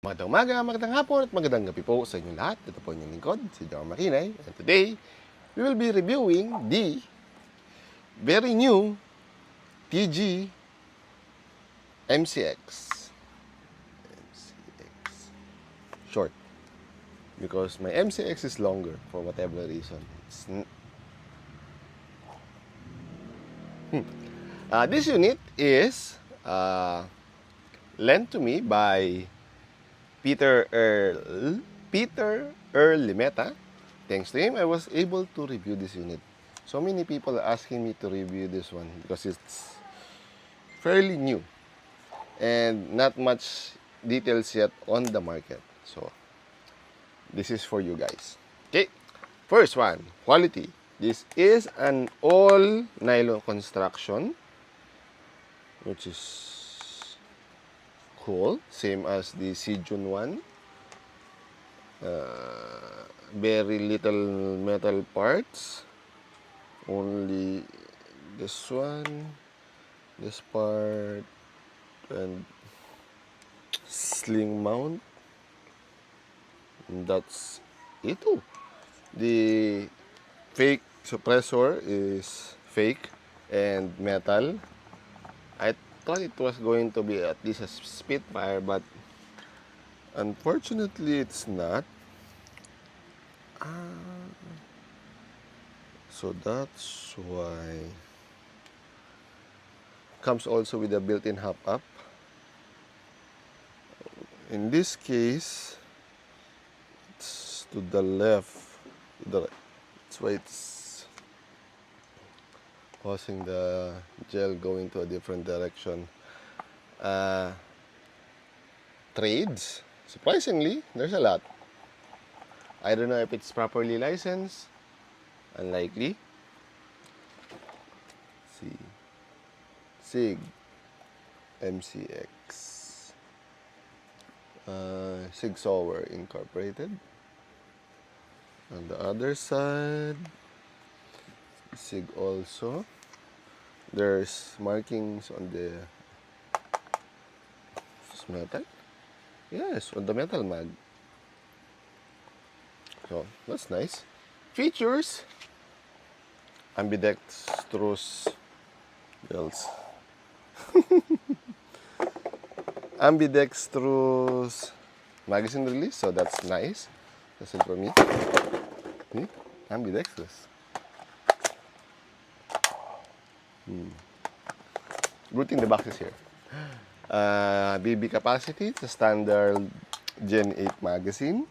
Magandang umaga, magandang hapon at magandang gabi po sa inyong lahat. Ito po inyong lingkod, si John Makinay. And today, we will be reviewing the very new TG MCX. MCX. Short. Because my MCX is longer for whatever reason. This unit is lent to me by Peter Earl Limeta. Thanks to him, I was able to review this unit. So many people are asking me to review this one because it's fairly new and not much details yet on the market. So this is for you guys. Okay, first one, quality. This is an all nylon construction, which is cool, same as the Sijun one. Very little metal parts, only this one, this part, and sling mount. And that's it too. The fake suppressor is fake and metal. I thought it was going to be at least a Spitfire, but unfortunately it's not. So that's why comes also with a built-in hop up. In this case, it's to the left. That's why it's causing the gel going to a different direction. Trades, surprisingly, there's a lot. I don't know if it's properly licensed. Unlikely. See, SIG MCX, SIG Sauer Incorporated. On the other side, SIG also. There's markings on the metal. Yes, on the metal mag. So that's nice. Features: ambidextrous belts. Ambidextrous magazine release, so that's nice. That's it for me. See? Ambidextrous. Good thing the box is here. BB capacity, it's a standard Gen 8 magazine.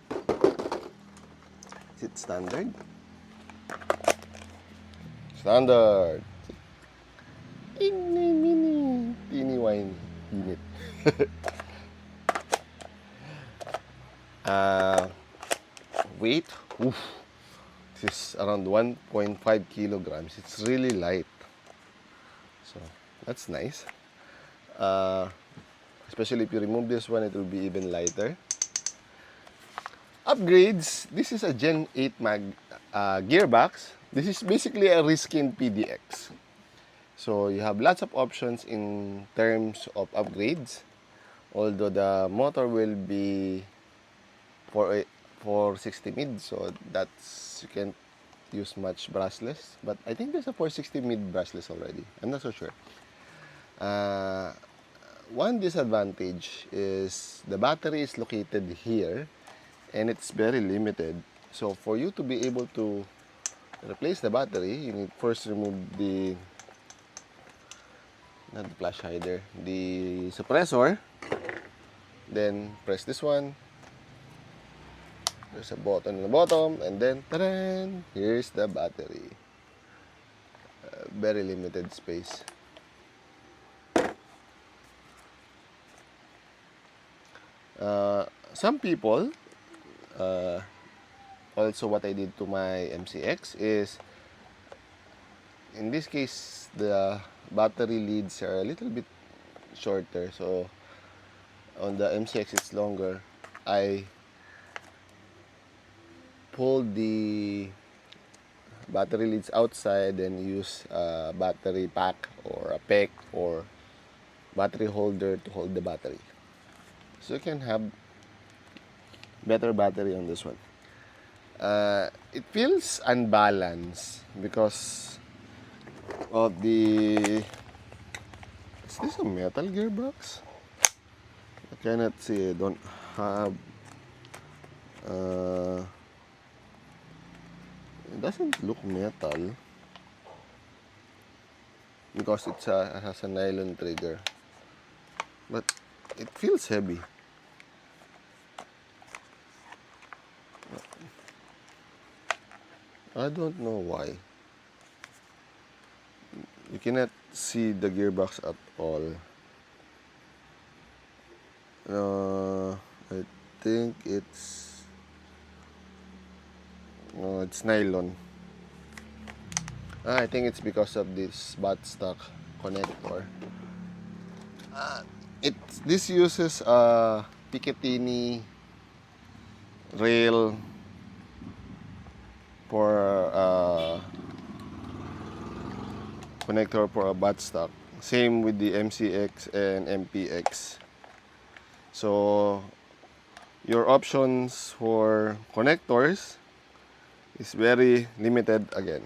Is it standard? Standard. Teeny wine unit. Weight, oof, this is around 1.5 kilograms. It's really light. So that's nice. Especially if you remove this one, it will be even lighter. Upgrades, this is a Gen 8 gearbox. This is basically a reskinned PDX. So you have lots of options in terms of upgrades. Although the motor will be 460 mid, so that's, you can't use much brushless. But I think there's a 460 mid brushless already. I'm not so sure. One disadvantage is the battery is located here and it's very limited. So for you to be able to replace the battery, you need first remove the, not the flash hider, the suppressor. Then press this one. There's a button in the bottom, and then ta-da! Here's the battery. Very limited space. Some people, also what I did to my MCX is, in this case, the battery leads are a little bit shorter. So on the MCX it's longer. I pulled the battery leads outside and use a battery pack or a PEC or battery holder to hold the battery. So you can have better battery on this one. It feels unbalanced because of the... Is this a metal gearbox? I cannot see. I don't have... it doesn't look metal because it has a nylon trigger, but it feels heavy. I don't know why. You cannot see the gearbox at all. I think it's nylon. I think it's because of this buttstock connector. This uses a Picatinny rail for connector for a buttstock. Same with the MCX and MPX. So your options for connectors is very limited again.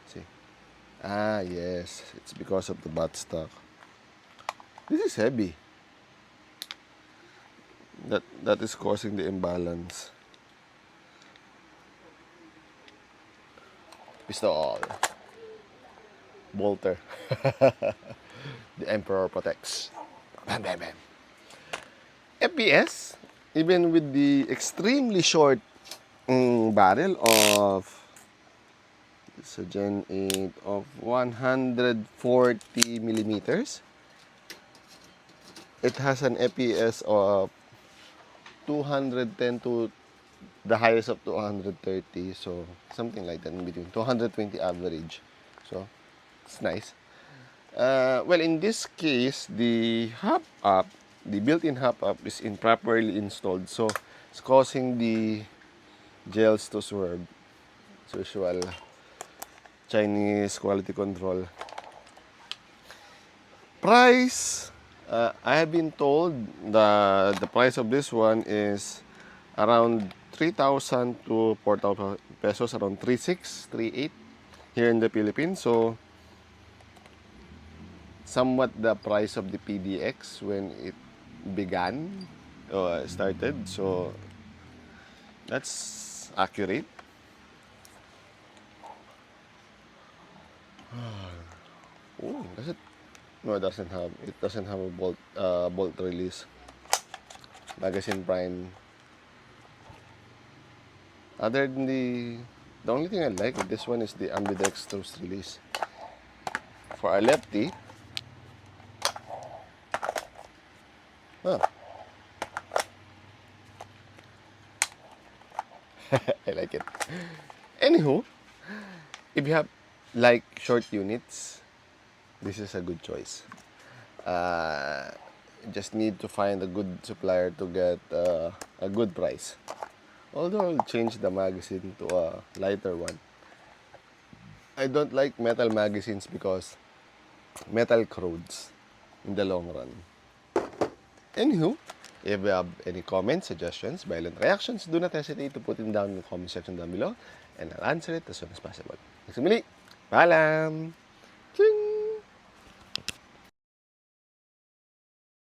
See? Yes, it's because of the buttstock. This is heavy. That is causing the imbalance. Pistol. Bolter. The Emperor protects. Bam, bam, bam. FPS, even with the extremely short barrel of... It's a Gen 8 of 140 millimeters. It has an FPS of 210 to the highest of 230, so something like that in between, 220 average. So it's nice. Well, in this case, the hop-up, the built-in hop-up is improperly installed, so it's causing the gels to swerve. As usual, Chinese quality control. Price, I have been told the price of this one is around 3,000 to 4,000 pesos, around 3,600, 3,800 here in the Philippines. So somewhat the price of the PDX when it began, started. So that's accurate. Oh, does it? No, it doesn't have. It doesn't have a bolt release. Magazine prime. Other than the only thing I like with this one is the ambidextrous release. For a lefty, I like it. Anywho, if you have like short units, this is a good choice. Just need to find a good supplier to get a good price. Although I'll change the magazine to a lighter one. I don't like metal magazines because metal corrodes in the long run. Anywho, if you have any comments, suggestions, violent reactions, do not hesitate to put it down in the comment section down below and I'll answer it as soon as possible. Next muli, paalam! Ching!